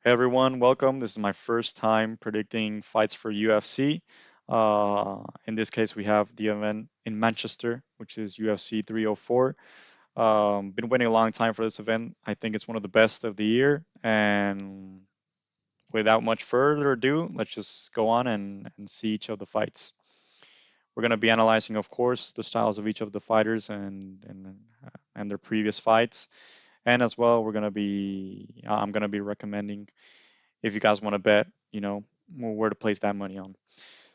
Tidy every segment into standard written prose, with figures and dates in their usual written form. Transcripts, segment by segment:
Hey everyone, welcome. This is my first time predicting fights for UFC. In this case, we have the event in Manchester, which is UFC 304. Been waiting a long time for this event. I think it's one of the best of the year. And without much further ado, let's just go on and see each of the fights. We're going to be analyzing, of course, the styles of each of the fighters and their previous fights. And as well, I'm going to be recommending if you guys want to bet, where to place that money on.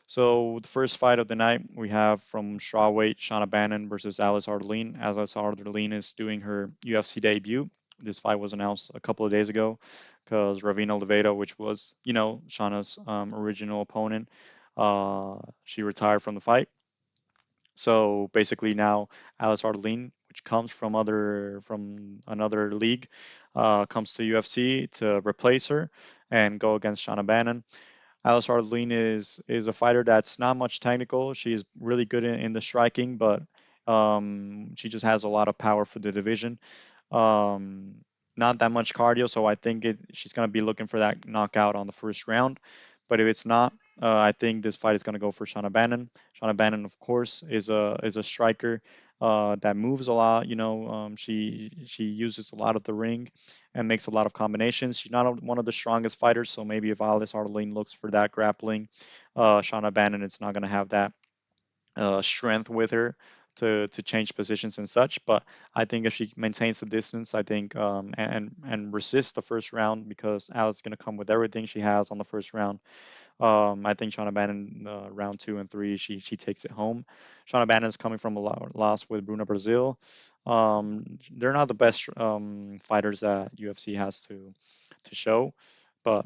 So the first fight of the night we have from strawweight Shauna Bannon versus Alice Ardelin. Alice Ardelin is doing her UFC debut. This fight was announced a couple of days ago because Ravina Leveda, which was Shauna's original opponent, she retired from the fight. So basically now Alice Ardelin, which comes from another league, comes to UFC to replace her and go against Shauna Bannon. Alice Ardelin is a fighter that's not much technical. She's really good in the striking, but she just has a lot of power for the division. Um, Not that much cardio, so I think she's going to be looking for that knockout on the first round. But if it's not, I think this fight is going to go for Shauna Bannon. Shauna Bannon, of course, is a striker that moves a lot. She uses a lot of the ring and makes a lot of combinations. She's not one of the strongest fighters, so maybe if Alice Ardelin looks for that grappling, Shauna Bannon is not going to have that strength with her to change positions and such. But I think if she maintains the distance, I think and resists the first round because Alex is going to come with everything she has on the first round. I think Shauna Bannon round two and three she takes it home. Shauna Bannon is coming from a loss with Bruna Brazil. They're not the best fighters that UFC has to show, but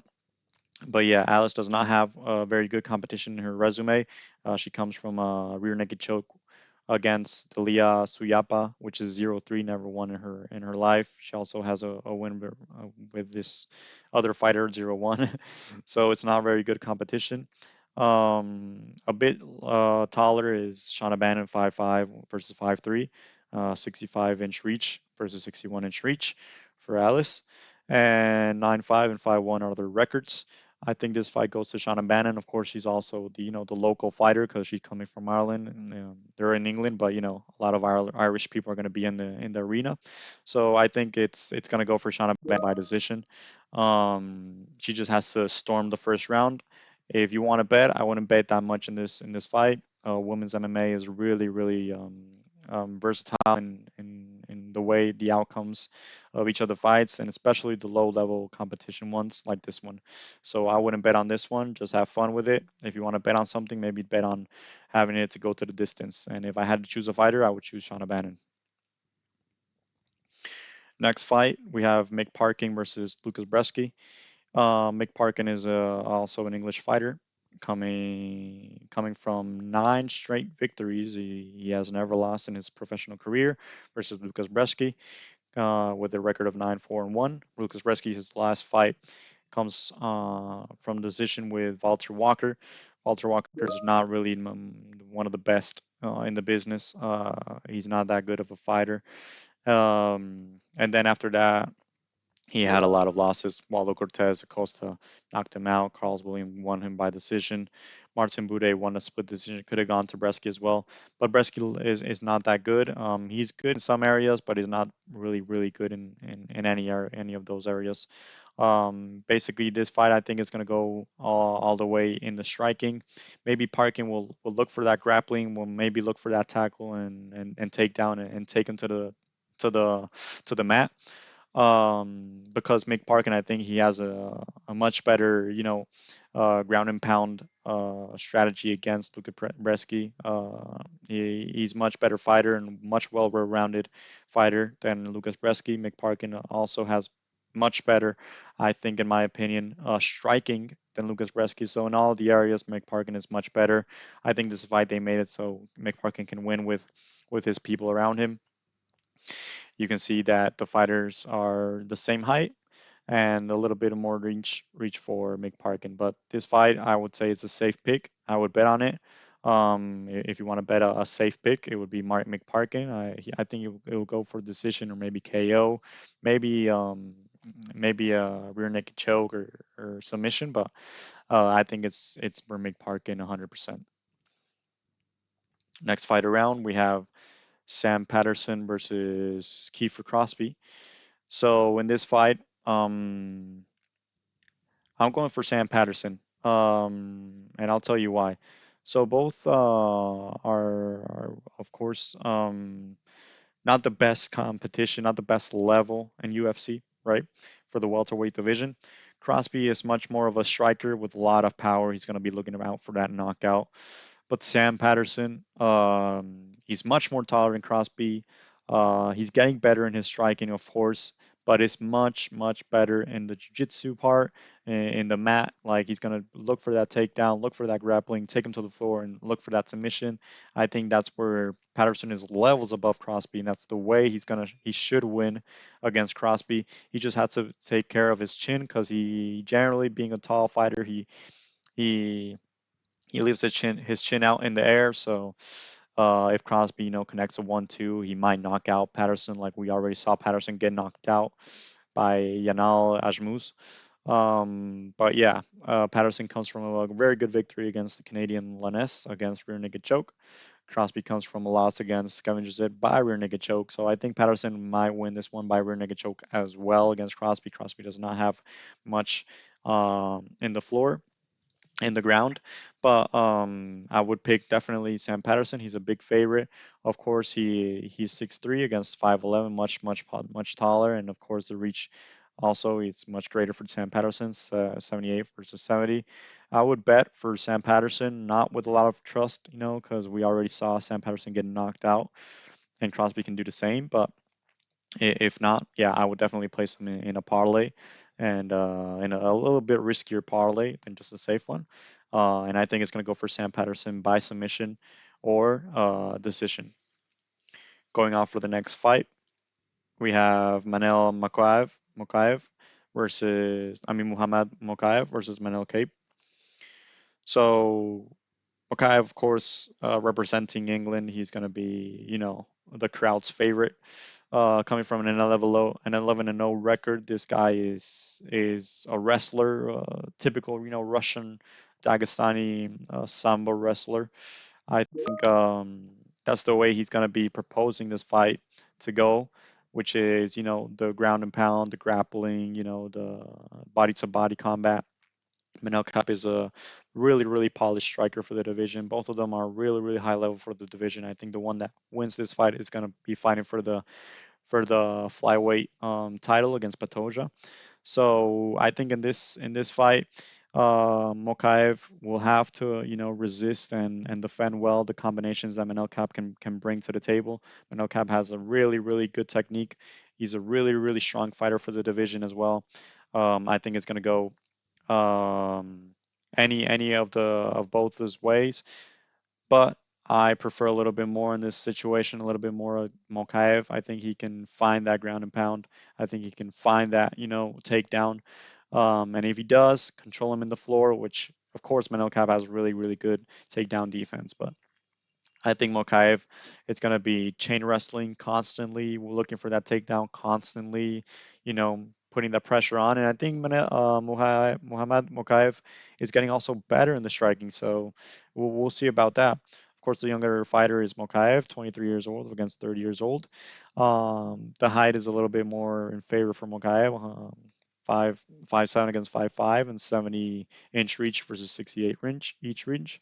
yeah, Alice does not have a very good competition in her resume. She comes from a rear naked choke against Delia Suyapa, which is 0-3, never won in her life. She also has a win with this other fighter 0-1, so it's not very good competition. A bit taller is Shauna Bannon 5'5" versus 5'3", 65-inch reach versus 61-inch reach for Alice, and 9'5" and 5'1" are their records. I think this fight goes to Shannon Bannon. Of course, she's also the local fighter because she's coming from Ireland and they're in England, but a lot of Irish people are going to be in the arena. So I think it's going to go for Shannon Bannon by decision. She just has to storm the first round. If you want to bet, I wouldn't bet that much in this fight. Women's MMA is really really versatile in the way the outcomes of each of the fights, and especially the low level competition ones like this one. So I wouldn't bet on this one. Just have fun with it. If you want to bet on something, maybe bet on having it to go to the distance. And if I had to choose a fighter, I would choose Shauna Bannon. Next fight, we have Mick Parkin versus Lucas Bresky. Mick Parkin is also an English fighter, coming from 9 straight victories. He has never lost in his professional career versus Lucas Bresky with a record of 9-4-1. Lucas Bresky's last fight comes from decision with Walter Walker. Walter Walker is not really one of the best in the business. He's not that good of a fighter. And then after that, he had a lot of losses. Waldo Cortez Acosta knocked him out. Carlos Williams won him by decision. Martin Bude won a split decision. Could have gone to Bresky as well. But Bresky is not that good. He's good in some areas, but he's not really, really good in any of those areas. Basically, this fight I think is going to go all the way in the striking. Maybe Parkin will look for that grappling, will maybe look for that tackle and take down and take him to the to the mat, because Mick Parkin, I think he has a much better, ground and pound strategy against Luka Bresky. He's much better fighter and much well-rounded fighter than Lucas Bresky. Mick Parkin also has much better, I think, in my opinion, striking than Lucas Bresky. So in all the areas, Mick Parkin is much better. I think this fight they made it so Mick Parkin can win with his people around him. You can see that the fighters are the same height and a little bit more reach for Mick Parkin. But this fight, I would say, it's a safe pick. I would bet on it. If you want to bet a safe pick, it would be Mark McParkin. I think it will go for decision or maybe KO, maybe maybe a rear naked choke or submission, but I think it's Mermig Parkin 100%. Next fight around, we have Sam Patterson versus Kiefer Crosby. So in this fight, I'm going for Sam Patterson, and I'll tell you why. So both are of course, not the best competition, not the best level in UFC, right? For the welterweight division. Crosby is much more of a striker with a lot of power. He's going to be looking out for that knockout. But Sam Patterson, he's much more taller than Crosby. He's getting better in his striking, of course, but it's much, much better in the jiu-jitsu part, in the mat. Like he's gonna look for that takedown, look for that grappling, take him to the floor, and look for that submission. I think that's where Patterson is levels above Crosby, and that's the way he should win against Crosby. He just has to take care of his chin because he generally being a tall fighter, he he leaves his chin out in the air. So if Crosby, connects a 1-2, he might knock out Patterson, like we already saw Patterson get knocked out by Yanal Ajmus. But yeah, Patterson comes from a very good victory against the Canadian Lanez against rear naked choke. Crosby comes from a loss against Scavenger Zit by rear naked choke. So I think Patterson might win this one by rear naked choke as well against Crosby. Crosby does not have much in the floor in the ground. But I would pick definitely Sam Patterson. He's a big favorite. Of course, he's 6'3" against 5'11", much taller, and of course the reach also is much greater for Sam Patterson's 78 versus 70. I would bet for Sam Patterson, not with a lot of trust, because we already saw Sam Patterson get knocked out, and Crosby can do the same. But if not, yeah, I would definitely place them in a parlay and in a little bit riskier parlay than just a safe one. And I think it's going to go for Sam Patterson by submission or decision. Going off for the next fight, we have Muhammad Mokaev versus Manel Cape. So Mokaev, of course, representing England, he's going to be, the crowd's favorite. Coming from an 11 and 0 record, this guy is a wrestler, typical, Russian, Dagestani sambo wrestler. I think that's the way he's going to be proposing this fight to go, which is, the ground and pound, the grappling, the body to body combat. Manel Cap is a really, really polished striker for the division. Both of them are really, really high level for the division. I think the one that wins this fight is going to be fighting for the flyweight title against Patoja. So I think in this fight, Mokaev will have to resist and defend well the combinations that Manel Cap can bring to the table. Manel Cap has a really, really good technique. He's a really, really strong fighter for the division as well. I think it's going to go um, any of both those ways, but I prefer a little bit more in this situation, a little bit more Mokaev. I think he can find that ground and pound. I think he can find that, takedown. And if he does, control him in the floor, which of course Manel Cab has really, really good takedown defense. But I think Mokaev, it's going to be chain wrestling constantly, looking for that takedown constantly, putting that pressure on. And I think Muhammad Mokaev is getting also better in the striking. So we'll see about that. Of course, the younger fighter is Mokaev, 23 years old against 30 years old. The height is a little bit more in favor for Mokaev. 5'7" against 5'5", and 70-inch reach versus 68 inch each reach.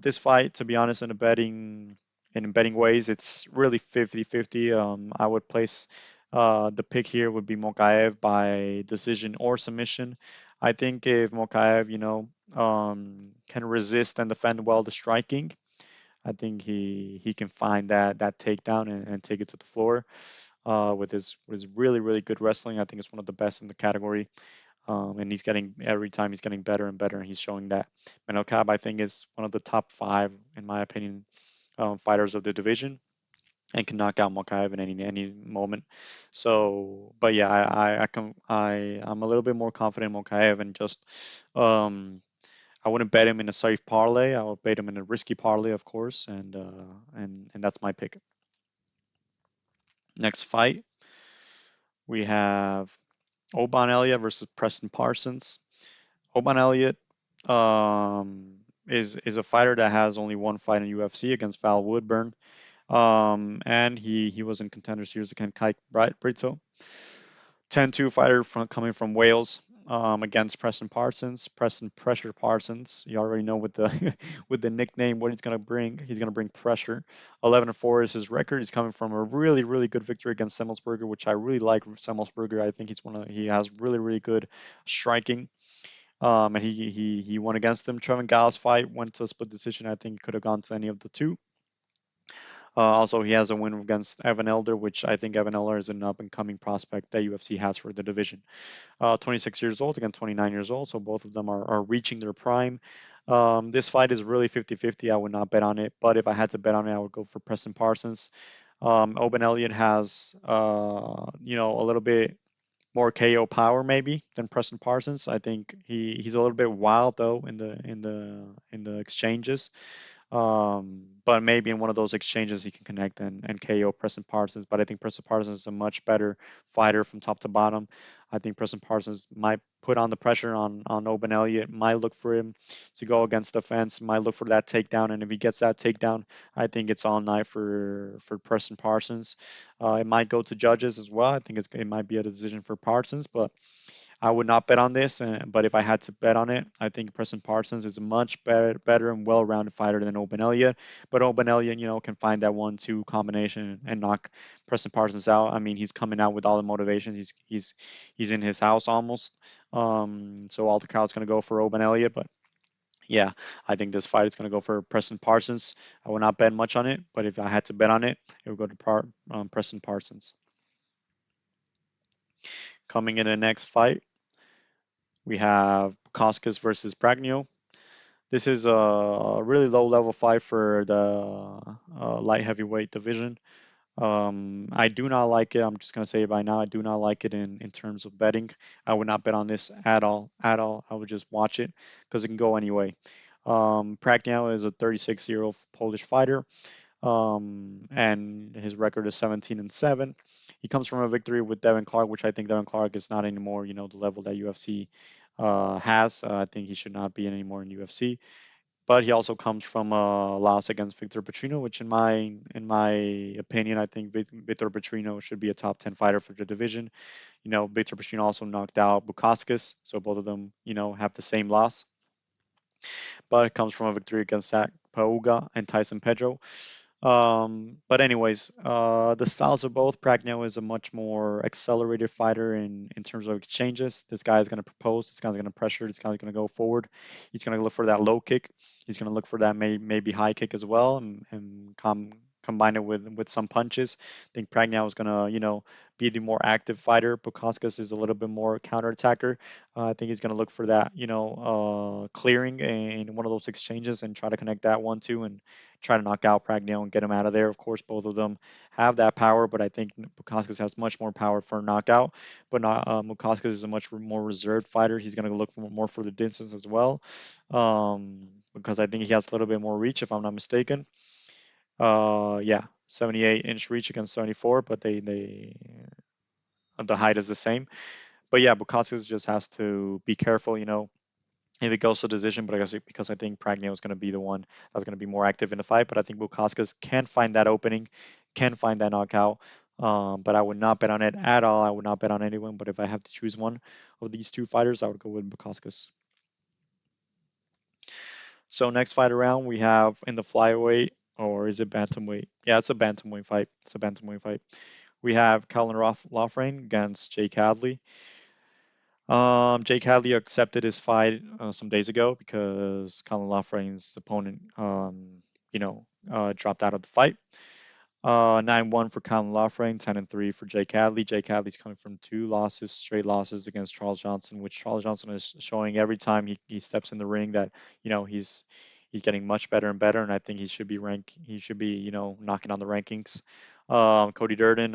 This fight, to be honest, in betting ways, it's really 50-50. I would place the pick here would be Mokaev by decision or submission. I think if Mokaev, can resist and defend well the striking, I think he can find that takedown and take it to the floor with his really, really good wrestling. I think it's one of the best in the category. And every time he's getting better and better, and he's showing that. Manel Cab, I think, is one of the top five, in my opinion, fighters of the division, and can knock out Mokaev in any moment. So, but yeah, I'm a little bit more confident in Mokaev, and just I wouldn't bet him in a safe parlay. I would bet him in a risky parlay, of course, and that's my pick. Next fight we have. Oban Elliott versus Preston Parsons. Oban Elliott is a fighter that has only one fight in UFC against Val Woodburn. And he was in Contender Series against Kai Brito. 10-2 fighter coming from Wales, against Preston Parsons. Preston Pressure Parsons. You already know with the with the nickname what he's gonna bring. He's gonna bring pressure. 11-4 is his record. He's coming from a really good victory against Semmelsberger, which I really like. Semmelsberger. I think he has really good striking. And he won against him. Trevin Gall's fight went to a split decision. I think he could have gone to any of the two. Also, he has a win against Evan Elder, which I think Evan Elder is an up and coming prospect that UFC has for the division. 26 years old again, 29 years old, so both of them are reaching their prime. This fight is really 50-50. I would not bet on it, but if I had to bet on it, I would go for Preston Parsons. Oben Elliott has, a little bit more KO power maybe than Preston Parsons. I think he's a little bit wild though in the exchanges. But maybe in one of those exchanges he can connect and KO Preston Parsons. But I think Preston Parsons is a much better fighter from top to bottom. I think Preston Parsons might put on the pressure on Oben Elliott, might look for him to go against the fence, might look for that takedown, and if he gets that takedown, I think it's all night for Preston Parsons. It might go to judges as well. I think it might be a decision for Parsons, but I would not bet on this, but if I had to bet on it, I think Preston Parsons is a much better and well-rounded fighter than Open Elliott. But Open Elliott, can find that 1-2 combination and knock Preston Parsons out. I mean, he's coming out with all the motivation. He's in his house almost. So all the crowd's gonna go for Open Elliott, but yeah, I think this fight is gonna go for Preston Parsons. I would not bet much on it, but if I had to bet on it, it would go to Preston Parsons. Coming in the next fight, we have Koskis versus Pragno. This is a really low level fight for the light heavyweight division. I do not like it. I'm just gonna say it by now. I do not like it in terms of betting. I would not bet on this at all. At all. I would just watch it because it can go anyway. Pragno is a 36-year-old Polish fighter, and his record is 17-7. He comes from a victory with Devin Clark, which I think Devin Clark is not anymore, the level that UFC has. I think he should not be anymore in UFC. But he also comes from a loss against Victor Petrino, which in my opinion, I think Victor Petrino should be a top 10 fighter for the division. Victor Petrino also knocked out Bukauskas, so both of them, have the same loss. But it comes from a victory against Zach Pauga and Tyson Pedro. But anyways, the styles of both. Pragno is a much more accelerated fighter in terms of exchanges. This guy is going to propose. This guy's going to pressure. This guy's going to go forward. He's going to look for that low kick. He's going to look for that maybe high kick as well, and combine it with some punches. I think Pragno is going to be the more active fighter. Bukaskas is a little bit more counterattacker. I think he's going to look for that clearing in one of those exchanges and try to connect that one too and try to knock out Pragno and get him out of there. Of course, both of them have that power, but I think Bukaskas has much more power for a knockout. But not Bukaskas is a much more reserved fighter. He's going to look more for the distance as well, because I think he has a little bit more reach, if I'm not mistaken. Yeah, 78-inch reach against 74, but they the height is the same. But yeah, Bukaskas just has to be careful, if it goes to decision, but I guess because I think Pragno is going to be the one that's going to be more active in the fight. But I think Bukaskas can find that opening, can find that knockout. But I would not bet on it at all. I would not bet on anyone. But if I have to choose one of these two fighters, I would go with Bukaskas. So next fight around, we have in the flyweight, or is it bantamweight? Yeah, it's a bantamweight fight. It's a bantamweight fight. We have Calvin Lofrane against Jake Hadley. Jake Hadley accepted his fight some days ago because Colin Lofrane's opponent, dropped out of the fight. 9-1 for Colin Lofrane, 10-3 for Jake Hadley. Jake Hadley's coming from two losses, straight losses against Charles Johnson, which Charles Johnson is showing every time he steps in the ring that he's getting much better and better, and I think he should be knocking on the rankings. Cody Durden,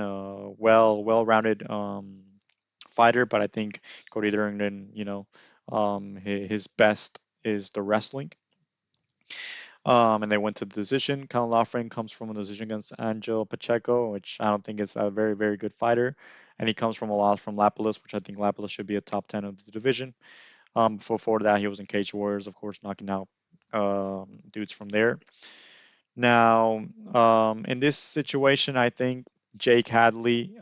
well-rounded fighter, but I think Cody Durden, his best is the wrestling. And they went to the decision. Colin Lofrane comes from a decision against Angel Pacheco, which I don't think is a very, very good fighter. and he comes from a loss from Lapilus, which I think Lapilus should be a top 10 of the division. Before that, he was in Cage Warriors, of course, knocking out dudes from there. Now, in this situation, I think Jake Hadley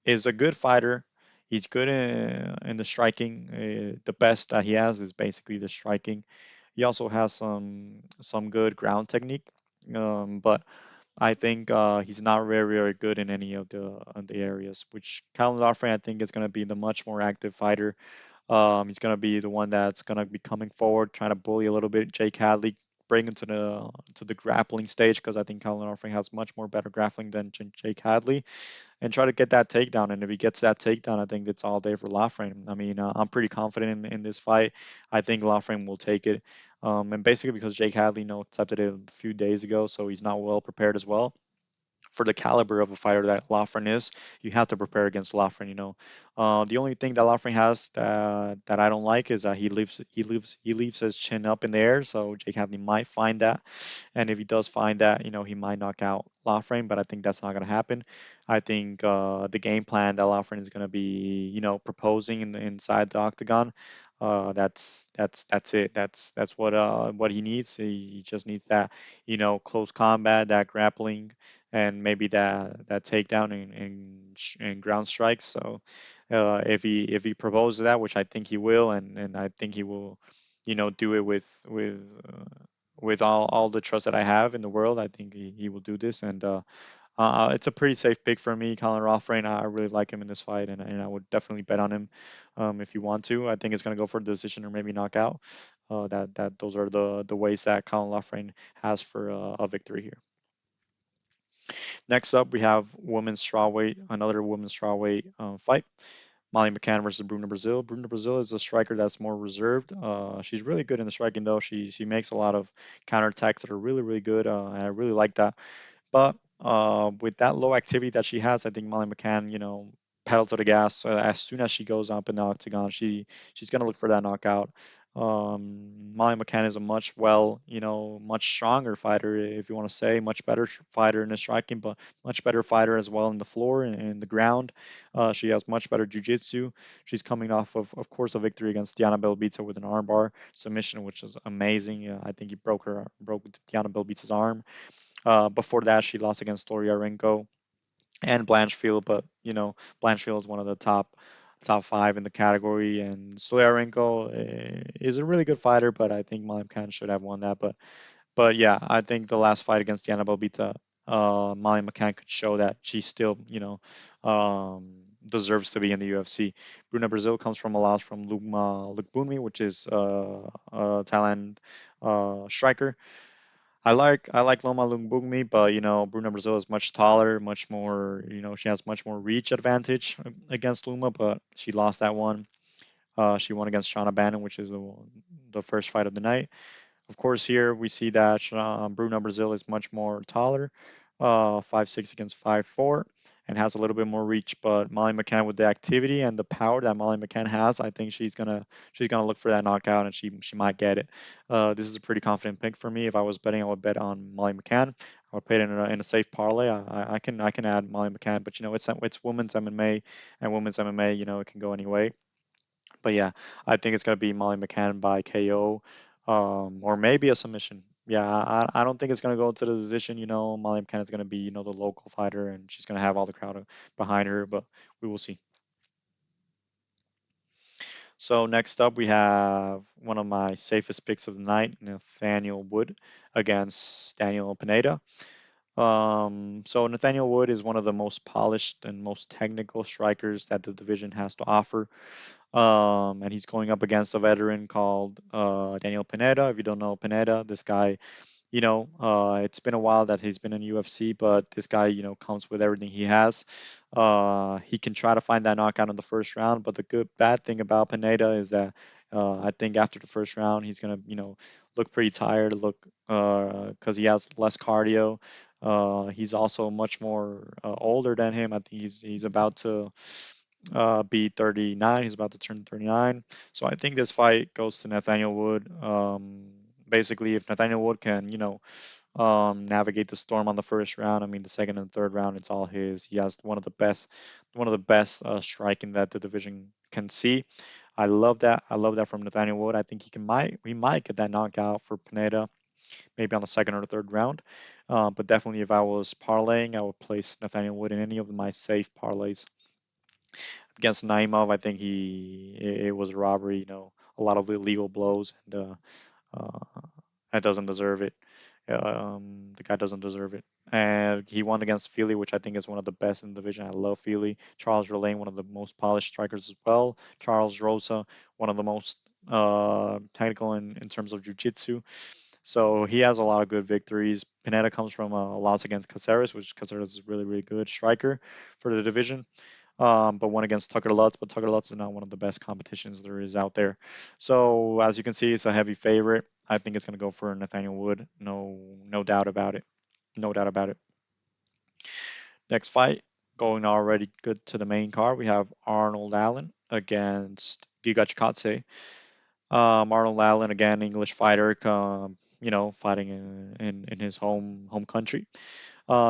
is a good fighter. He's good in the striking. The best that he has is basically the striking. He also has some good ground technique, but I think he's not very very good in any of the areas. Which Callum Lawford, I think, is going to be the much more active fighter. He's going to be the one that's going to be coming forward, trying to bully a little bit Jake Hadley, bring him to the grappling stage because I think Callum Lawford has much more better grappling than Jake Hadley, and try to get that takedown. And if he gets that takedown, I think it's all day for Laframe. I mean, I'm pretty confident in this fight. I think Laframe will take it. And basically because Jake Hadley, accepted it a few days ago, so he's not well prepared as well for the caliber of a fighter that Lafren is. You have to prepare against Lafren. The only thing that Lafren has that I don't like is that he leaves his chin up in the air. So Jake Hadley might find that, and if he does find that, he might knock out Lafren. But I think that's not going to happen. I think the game plan that Lafren is going to be, proposing inside the octagon. That's it. That's what he needs. He just needs that, close combat, that grappling, and maybe that takedown and ground strikes. So if he proposes that, which I think he will, and I think he will, do it with all the trust that I have in the world. I think he will do this, and it's a pretty safe pick for me, Colin Rothrain. I really like him in this fight, and I would definitely bet on him if you want to. I think it's going to go for a decision or maybe knockout. That those are the ways that Colin Rothrain has for a victory here. Next up, we have women's strawweight, another women's strawweight fight. Molly McCann versus Bruna Brazil. Bruna Brazil is a striker that's more reserved. She's really good in the striking though. She makes a lot of counterattacks that are really really good, and I really like that. But with that low activity that she has, I think Molly McCann, pedal to the gas. As soon as she goes up in the octagon, she's gonna look for that knockout. Molly McCann is a much stronger fighter, if you want to say, much better fighter in the striking, but much better fighter as well in the floor and the ground. She has much better jiu-jitsu. She's coming off of course, a victory against Diana Belbita with an armbar submission, which is amazing. I think he broke Diana Belbita's arm. Before that, she lost against Arenko and Blanchfield, but Blanchfield is one of the top five in the category, and Stolyarenko is a really good fighter, but I think Malimkhan should have won that. But yeah, I think the last fight against Diana Belbita, Molly McCann could show that she still, deserves to be in the UFC. Bruna Brazil comes from a loss from Lukbunmi, which is a Thailand striker. I like Loma Lungbugmi, but Bruna Brazil is much taller, much more, she has much more reach advantage against Luma, but she lost that one. She won against Shauna Bannon, which is the first fight of the night. Of course, here we see that Bruno Brazil is much more taller, 5'6" against 5'4", and has a little bit more reach. But Molly McCann, with the activity and the power that Molly McCann has, I think she's gonna look for that knockout, and she might get it. This is a pretty confident pick for me. If I was betting, I would bet on Molly McCann. I would put it in a safe parlay. I can add Molly McCann, but it's women's MMA, and women's MMA, it can go any way. But yeah, I think it's gonna be Molly McCann by KO, or maybe a submission. Yeah, I don't think it's gonna go to the decision. Molly McCann is gonna be the local fighter, and she's gonna have all the crowd behind her. But we will see. So next up, we have one of my safest picks of the night, Nathaniel Wood against Daniel Pineda. So Nathaniel Wood is one of the most polished and most technical strikers that the division has to offer. And he's going up against a veteran called Daniel Pineda. If you don't know Pineda, this guy, it's been a while that he's been in UFC, but this guy, comes with everything he has. He can try to find that knockout in the first round, but the bad thing about Pineda is that I think after the first round, he's gonna, look pretty tired, because he has less cardio. He's also much more older than him. I think he's about to be 39. He's about to turn 39. So I think this fight goes to Nathaniel Wood. Basically, if Nathaniel Wood can, navigate the storm on the first round. I mean, the second and third round, it's all his. He has one of the best striking that the division can see. I love that. I love that from Nathaniel Wood. I think he might get that knockout for Pineda, maybe on the second or third round. But definitely, if I was parlaying, I would place Nathaniel Wood in any of my safe parlays. Against Naimov, I think it was a robbery. A lot of illegal blows, and that doesn't deserve it. The guy doesn't deserve it. And he won against Feely, which I think is one of the best in the division. I love Feely. Charles Verlaine, one of the most polished strikers as well. Charles Rosa, one of the most technical in terms of jiu-jitsu. So he has a lot of good victories. Pineda comes from a loss against Caceres, which Caceres is a really, really good striker for the division. But one against Tucker Lutz, but Tucker Lutz is not one of the best competitions there is out there. So as you can see, it's a heavy favorite. I think it's going to go for Nathaniel Wood. No, no doubt about it. No doubt about it. Next fight, going already good to the main card. We have Arnold Allen against Giga Chikadze. Arnold Allen, again, English fighter, fighting in his home country.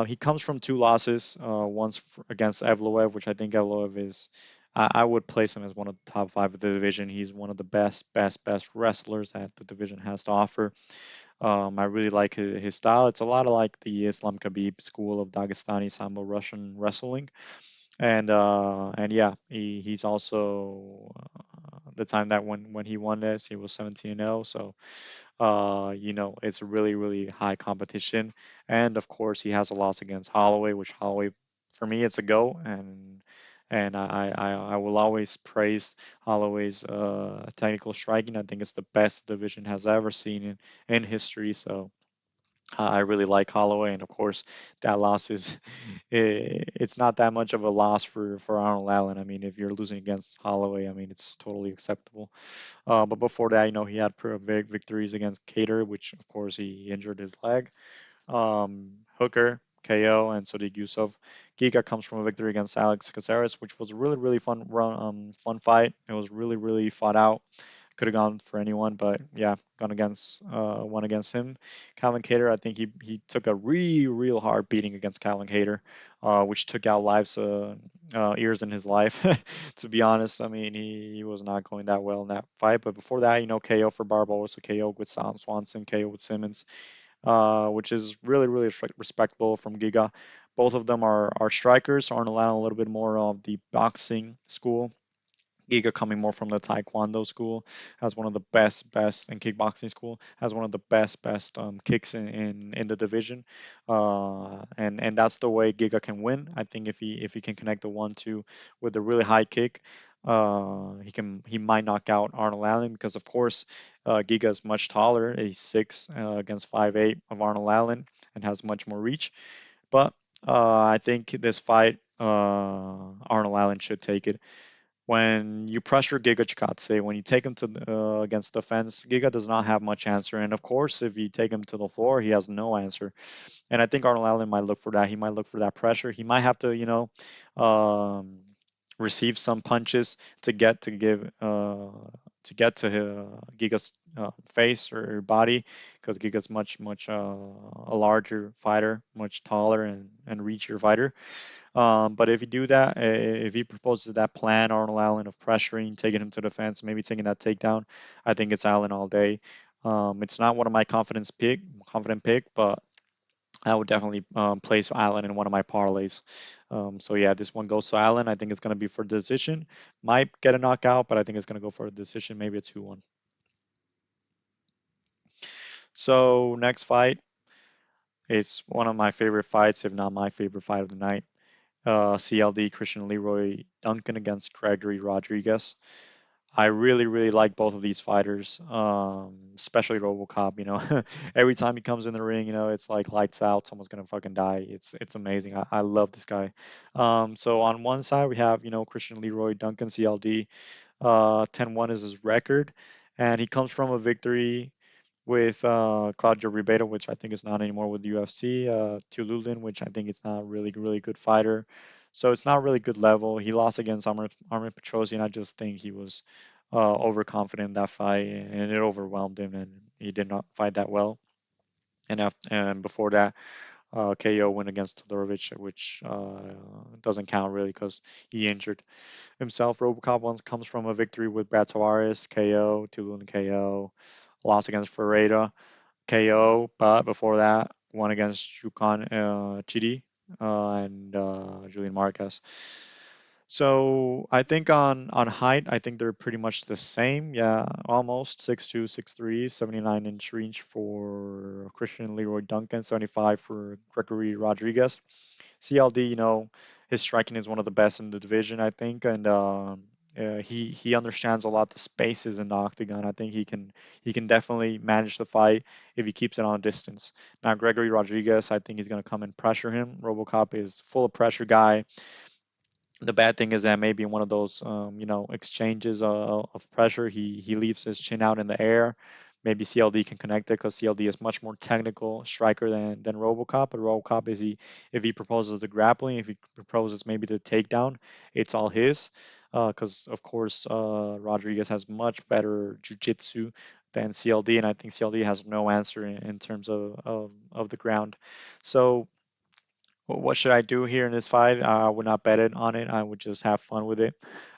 He comes from two losses. Once against Evloev, which I think Evloev is. I would place him as one of the top five of the division. He's one of the best wrestlers that the division has to offer. I really like his style. It's a lot of like the Islam Khabib school of Dagestani Sambo Russian wrestling. And yeah, he's also the time that when he won this, he was 17-0. So it's really, really high competition. And of course, he has a loss against Holloway, which Holloway, for me, it's a go. And I will always praise Holloway's technical striking. I think it's the best the division has ever seen in history. So I really like Holloway, and of course, that loss is it's not that much of a loss for Arnold Allen. I mean, if you're losing against Holloway, I mean, it's totally acceptable. But before that, he had pretty big victories against Cater, which of course he injured his leg. Hooker, KO, and so did Yusuf. Giga comes from a victory against Alex Caceres, which was a really, really fun fight. It was really, really fought out. Could have gone for anyone, but yeah, gone against one against him. Calvin Cater, I think he took a real hard beating against Calvin Cater, which took out years in his life. To be honest, I mean he was not going that well in that fight. But before that, KO for Barbosa, KO with Sam Swanson, KO with Simmons, which is really really respectable from Giga. Both of them are strikers. Arnold Allen a little bit more of the boxing school. Giga coming more from the Taekwondo school, has one of the best in kickboxing school, has one of the best kicks in the division, and that's the way Giga can win. I think if he can connect the 1-2 with a really high kick, he might knock out Arnold Allen because of course Giga is much taller, he's 6 against 5'8" of Arnold Allen and has much more reach. But I think this fight, Arnold Allen should take it. When you pressure Giga Chikadze, when you take him to against the fence, Giga does not have much answer. And of course, if you take him to the floor, he has no answer. And I think Arnold Allen might look for that. He might look for that pressure. He might have to, um, receive some punches to get to Giga's face or body, because Giga's much a larger fighter, much taller and reachier fighter. But if you do that, if he proposes that plan, Arnold Allen, of pressuring, taking him to the fence, maybe taking that takedown, I think it's Allen all day. It's not one of my confident pick, but I would definitely place Allen in one of my parlays. So yeah, this one goes to Allen. I think it's going to be for decision. Might get a knockout, but I think it's going to go for a decision, maybe a 2-1. So next fight, it's one of my favorite fights, if not my favorite fight of the night. CLD Christian Leroy Duncan against Gregory Rodriguez. I really, really like both of these fighters, especially RoboCop. Every time he comes in the ring, it's like lights out. Someone's gonna fucking die. It's amazing. I love this guy. So on one side we have Christian Leroy Duncan CLD. 10-1 is his record, and he comes from a victory with Claudio Ribeiro, which I think is not anymore with UFC, Tululin, which I think is not really, really good fighter. So it's not really good level. He lost against Armin Petrosian. I just think he was overconfident in that fight, and it overwhelmed him, and he did not fight that well. and before that, KO win against Todorovic, which doesn't count really because he injured himself. RoboCop once comes from a victory with Brad Tavares, KO, Tulun KO, loss against Ferreira, KO, but before that, won against Yukon Chidi and Julian Marquez. So I think on height, I think they're pretty much the same. Yeah, almost 6'2", 6'3", 79-inch reach for Christian Leroy Duncan, 75 for Gregory Rodriguez. CLD, his striking is one of the best in the division, I think, and he understands a lot the spaces in the octagon. I think he can definitely manage the fight if he keeps it on a distance. Now, Gregory Rodriguez, I think he's going to come and pressure him. RoboCop is full of pressure guy. The bad thing is that maybe in one of those exchanges of pressure, he leaves his chin out in the air. Maybe CLD can connect it because CLD is much more technical striker than RoboCop. But RoboCop is he if he proposes the grappling, if he proposes maybe the takedown, it's all his. Because of course Rodriguez has much better jiu-jitsu than CLD, and I think CLD has no answer in terms of the ground. So what should I do here in this fight? I would not bet it on it. I would just have fun with it.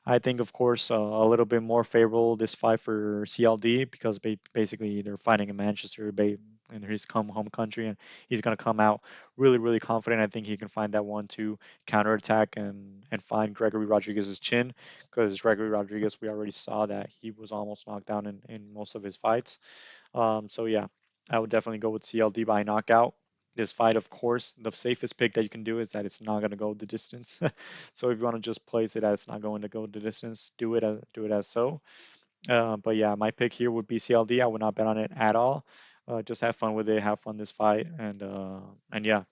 I think, of course, a little bit more favorable this fight for CLD because basically they're fighting in Manchester in his come home country, and he's going to come out really, really confident. I think he can find that 1-2 counterattack and find Gregory Rodriguez's chin because Gregory Rodriguez, we already saw that he was almost knocked down in most of his fights. So yeah, I would definitely go with CLD by knockout. This fight, of course, the safest pick that you can do is that it's not going to go the distance. So if you want to just place it as it's not going to go the distance, do it as so. But yeah, my pick here would be CLD. I would not bet on it at all. Just have fun with it, have fun this fight, and yeah.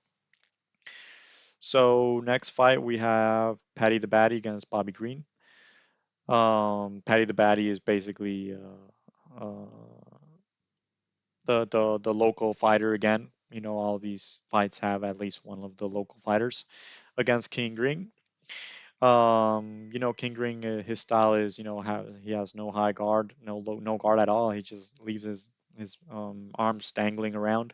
So next fight we have Paddy the Baddy against Bobby Green. Paddy the Baddy is basically the local fighter again. All these fights have at least one of the local fighters against King Green. King Green, his style is, he has no high guard, no guard at all. He just leaves his arms dangling around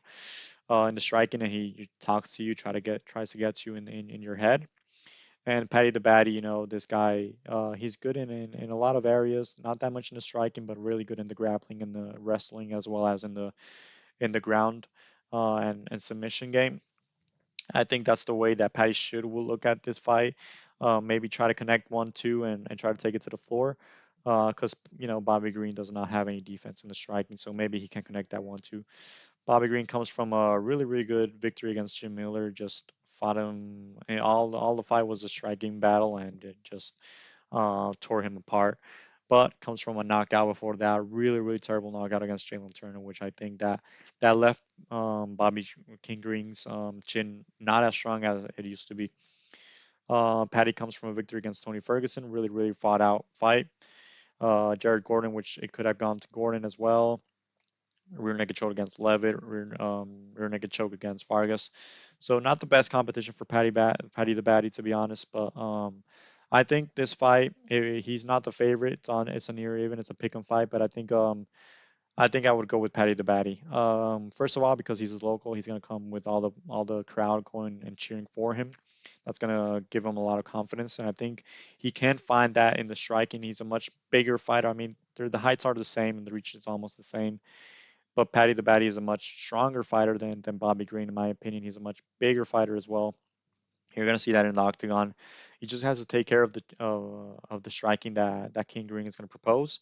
in the striking, and he talks to you, tries to get you in your head. And Paddy the Baddy, this guy, he's good in a lot of areas, not that much in the striking, but really good in the grappling and the wrestling as well as in the ground and submission game. I think that's the way that Patty should will look at this fight. Maybe try to connect 1-2 and try to take it to the floor. Because Bobby Green does not have any defense in the striking, so maybe he can connect that 1-2. Bobby Green comes from a really, really good victory against Jim Miller. Just fought him. And all the fight was a striking battle, and it just tore him apart. But comes from a knockout before that, really, really terrible knockout against Jalen Turner, which I think that left Bobby King Green's chin not as strong as it used to be. Patty comes from a victory against Tony Ferguson, really, really fought out fight. Jared Gordon, which it could have gone to Gordon as well. Rear naked choke against Levitt, rear naked choke against Vargas. So not the best competition for Patty the Batty, to be honest. But I think this fight, he's not the favorite. It's a near even. It's a pick and fight. But I think I would go with Patty the Batty. First of all, because he's a local, he's gonna come with all the crowd going and cheering for him. That's gonna give him a lot of confidence, and I think he can find that in the striking. He's a much bigger fighter. I mean, the heights are the same and the reach is almost the same. But Paddy the Baddy is a much stronger fighter than Bobby Green, in my opinion. He's a much bigger fighter as well. You're gonna see that in the octagon. He just has to take care of the striking that King Green is gonna propose.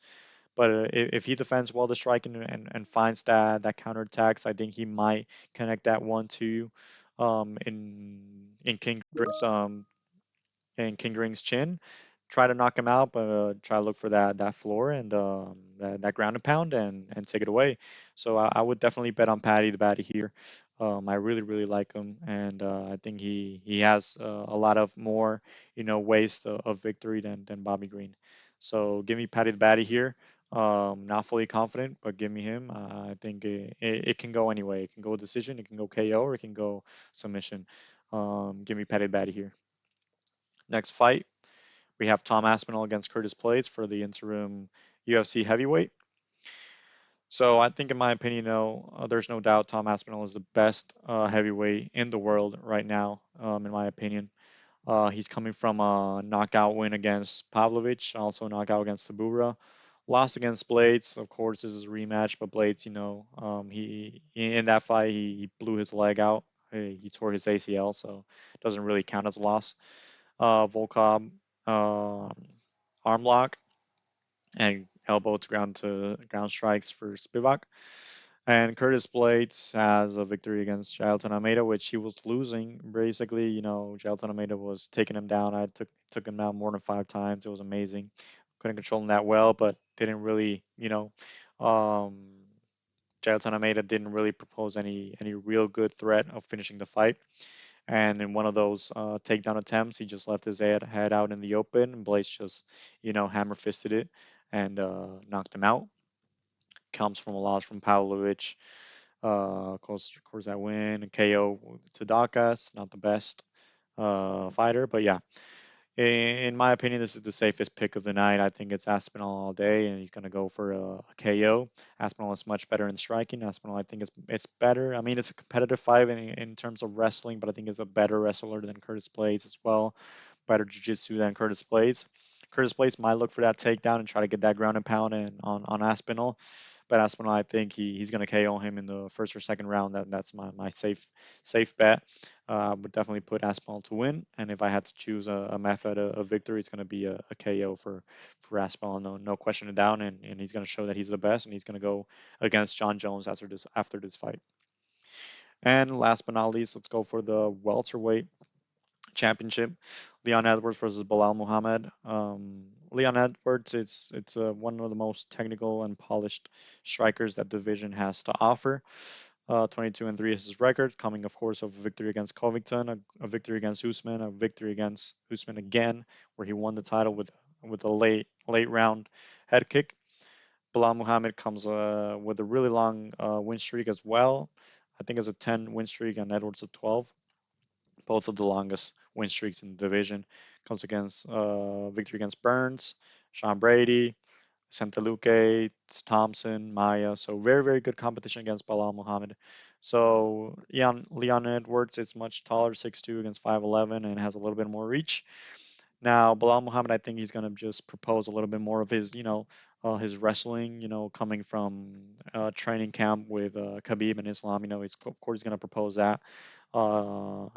But if he defends well the striking and finds that counter attacks, I think he might connect that 1-2 in King Ring's chin. Try to knock him out, but try to look for that floor and that ground and pound and take it away. So I would definitely bet on Paddy the Baddy here. I really really like him, and I think he has a lot of more ways of victory than Bobby Green. So give me Paddy the Baddy here. Not fully confident, but give me him. I think it can go anyway. It can go decision, it can go KO, or it can go submission. Give me Paddy the Baddy here. Next fight, we have Tom Aspinall against Curtis Blades for the interim UFC heavyweight. So I think, in my opinion, no, there's no doubt Tom Aspinall is the best heavyweight in the world right now, in my opinion. He's coming from a knockout win against Pavlovich, also a knockout against Sabura. Lost against Blades, of course, this is a rematch, but Blades, he in that fight he blew his leg out. He tore his ACL, so it doesn't really count as a loss. Volkov, um, arm lock and elbow to ground strikes for Spivak. And Curtis Blades has a victory against Jailton Almeida, which he was losing. Basically, Jailton Almeida was taking him down. I took him down more than 5 times. It was amazing. Couldn't control him that well, but didn't really, um, Jailton Almeida didn't really propose any real good threat of finishing the fight. And in one of those takedown attempts, he just left his head out in the open, and Blades just, hammer fisted it and knocked him out. Comes from a loss from Pavlovich. Of course, that win. KO to Dakas, not the best fighter, but yeah. In my opinion, this is the safest pick of the night. I think it's Aspinall all day, and he's going to go for a KO. Aspinall is much better in striking. Aspinall, I think, it's better. I mean, it's a competitive fight in terms of wrestling, but I think it's a better wrestler than Curtis Blades as well. Better jiu-jitsu than Curtis Blades. Curtis Blades might look for that takedown and try to get that ground and pound in on Aspinall. But Aspinall, I think he's going to KO him in the first or second round. That's my safe bet. I would definitely put Aspinall to win. And if I had to choose a method of victory, it's going to be a KO for Aspinall. No question it down. And he's going to show that he's the best. And he's going to go against John Jones after this fight. And last but not least, let's go for the welterweight championship. Leon Edwards versus Bilal Muhammad. Leon Edwards, it's one of the most technical and polished strikers that division has to offer. 22-3 is his record, coming of course of a victory against Covington, a victory against Usman, a victory against Usman again, where he won the title with a late round head kick. Bilal Muhammad comes with a really long win streak as well. I think it's a 10 win streak and Edwards a 12, both of the longest win streaks in the division. Comes against victory against Burns, Sean Brady, Santaluque, Thompson, Maya. So very, very good competition against Bilal Muhammad. So Leon Edwards is much taller, 6'2" against 5'11", and has a little bit more reach. Now, Bilal Muhammad, I think he's going to just propose a little bit more of his wrestling, coming from training camp with Khabib and Islam. He's of course going to propose that.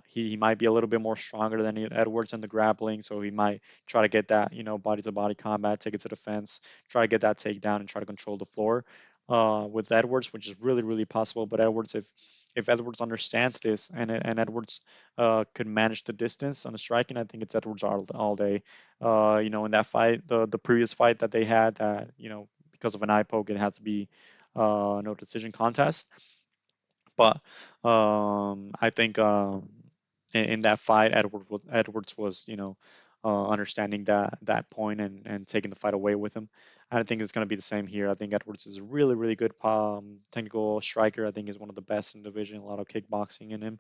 He might be a little bit more stronger than Edwards in the grappling, so he might try to get that, body to body combat, take it to the fence, try to get that takedown and try to control the floor. With Edwards, which is really, really possible. But Edwards, if Edwards understands this and Edwards could manage the distance on the striking, I think it's Edwards all day. In that fight, the previous fight that they had, that because of an eye poke, it had to be no decision contest. But I think in that fight, Edwards was, understanding that point and taking the fight away with him. I don't think it's going to be the same here. I think Edwards is a really, really good technical striker. I think he's one of the best in the division. A lot of kickboxing in him,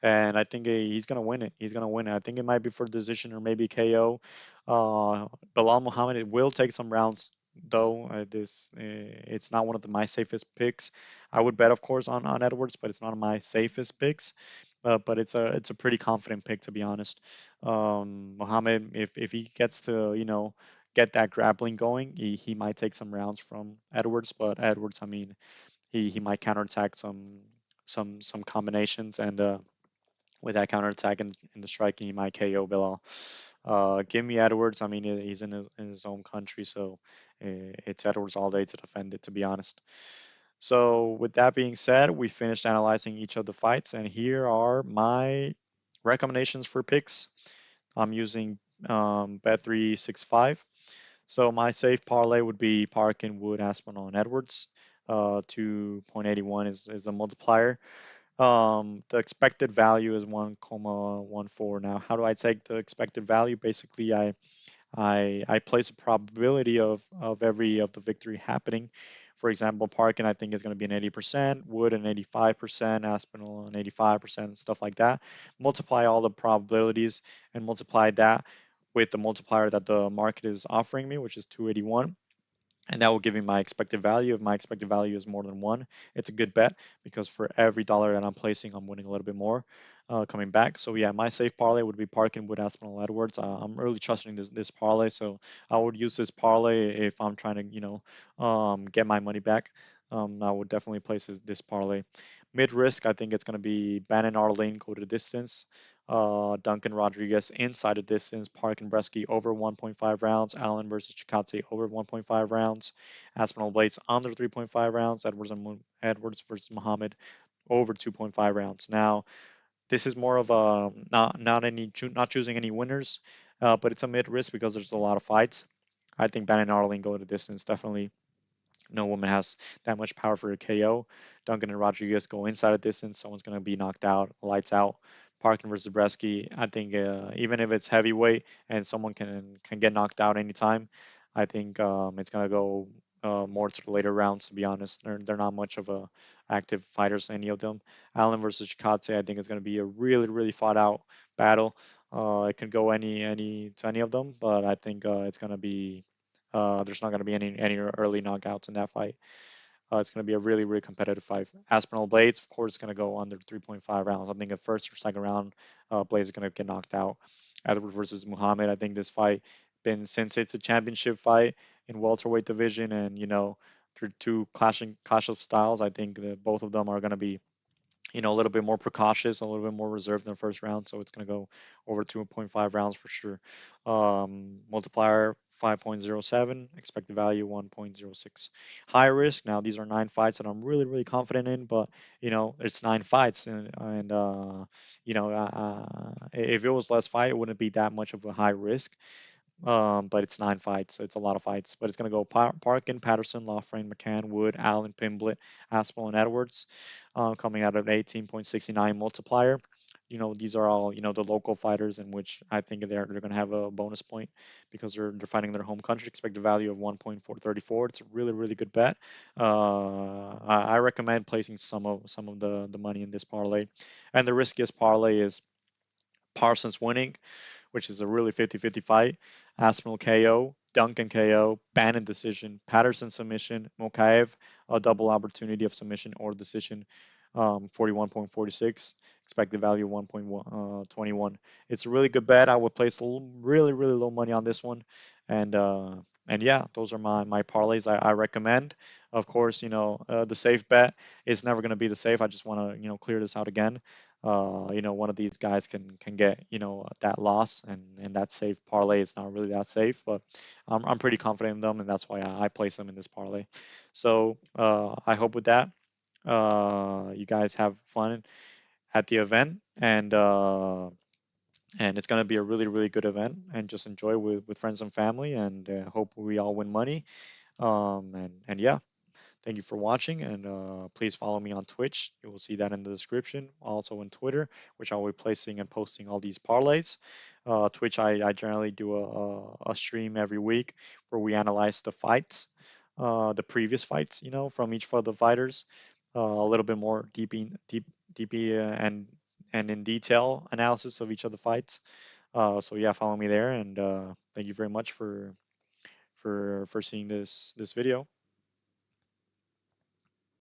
and I think he's going to win it. He's going to win it. I think it might be for decision or maybe KO. Bilal Muhammad, it will take some rounds though. It's not one of my safest picks. I would bet, of course, on Edwards, but it's not my safest picks. But it's a pretty confident pick, to be honest. Muhammad, if he gets to get that grappling going, he might take some rounds from Edwards. But Edwards, I mean, he might counterattack some combinations, and with that counterattack in the striking, he might KO Bilal. Give me Edwards. I mean, he's in his own country, so it's Edwards all day to defend it, to be honest. So, with that being said, we finished analyzing each of the fights, and here are my recommendations for picks. I'm using Bet365. So, my safe parlay would be Park and Wood, Aspinall, and Edwards. 2.81 is a multiplier. The expected value is 1,14. Now, how do I take the expected value? Basically, I place a probability of every of the victory happening. For example, Parkin I think is going to be an 80%, Wood an 85%, Aspinall an 85%, stuff like that. Multiply all the probabilities and multiply that with the multiplier that the market is offering me, which is 281. and that will give me my expected value. If my expected value is more than one, it's a good bet because for every dollar that I'm placing, I'm winning a little bit more coming back. So yeah, my safe parlay would be Parkin with Aspinall Edwards. I'm really trusting this parlay, so I would use this parlay if I'm trying to get my money back. I would definitely place this parlay. Mid risk, I think it's going to be Bannon Arlene go to the distance. Duncan Rodriguez inside the distance, Park and Bresky over 1.5 rounds, Allen versus Chikadze over 1.5 rounds, Aspinall Blades under 3.5 rounds, Edwards versus Muhammad over 2.5 rounds. Now, this is more of a not choosing any winners, but it's a mid risk because there's a lot of fights. I think Bannon Arlene go the distance definitely. No woman has that much power for a KO. Duncan and Rodriguez go inside a distance. Someone's going to be knocked out, lights out. Parkin versus Zabreski. I think even if it's heavyweight and someone can get knocked out anytime, I think it's going to go more to the later rounds. To be honest, they're not much of a active fighters, any of them. Allen versus Chikadze, I think is going to be a really fought out battle. It can go any to any of them, but I think it's going to be there's not going to be any early knockouts in that fight. It's going to be a really competitive fight. Aspinall Blades, of course, is going to go under 3.5 rounds. I think the first or second round, Blades is going to get knocked out. Edward versus Muhammad. I think this fight been since it's a championship fight in welterweight division, and through two clash of styles. I think that both of them are going to be a little bit more precautious, a little bit more reserved in the first round. So it's going to go over 2.5 rounds for sure. Multiplier 5.07, expected value 1.06. High risk. Now these are 9 fights that I'm really confident in, but it's 9 fights, and if it was less fight, it wouldn't be that much of a high risk. But it's 9 fights, so it's a lot of fights. But it's going to go Parkin, Patterson, Lofrane, McCann, Wood, Allen, Pimblett, Aspel, and Edwards, coming out of an 18.69 multiplier. These are all the local fighters in which I think they're going to have a bonus point because they're fighting their home country. Expected value of 1.434. It's a really good bet. I recommend placing some of the money in this parlay, and the riskiest parlay is Parsons winning, which is a really 50-50 fight. Aspinall KO, Duncan KO, Bannon decision, Patterson submission, Mokaev a double opportunity of submission or decision, 41.46, expected value 1.21. It's a really good bet. I would place really low money on this one, and yeah, those are my parlays I recommend. Of course, the safe bet is never going to be the safe. I just want to clear this out again. One of these guys can get that loss, and that safe parlay is not really that safe, but I'm pretty confident in them, and that's why I place them in this parlay. So I hope with that you guys have fun at the event, and it's going to be a really good event, and just enjoy with friends and family, and hope we all win money. And yeah, thank you for watching, and please follow me on Twitch. You will see that in the description. Also on Twitter, which I'll be placing and posting all these parlays. Twitch, I generally do a stream every week where we analyze the fights, the previous fights, from each of the fighters, a little bit more deep, and in detail analysis of each of the fights. So yeah, follow me there, and thank you very much for seeing this video.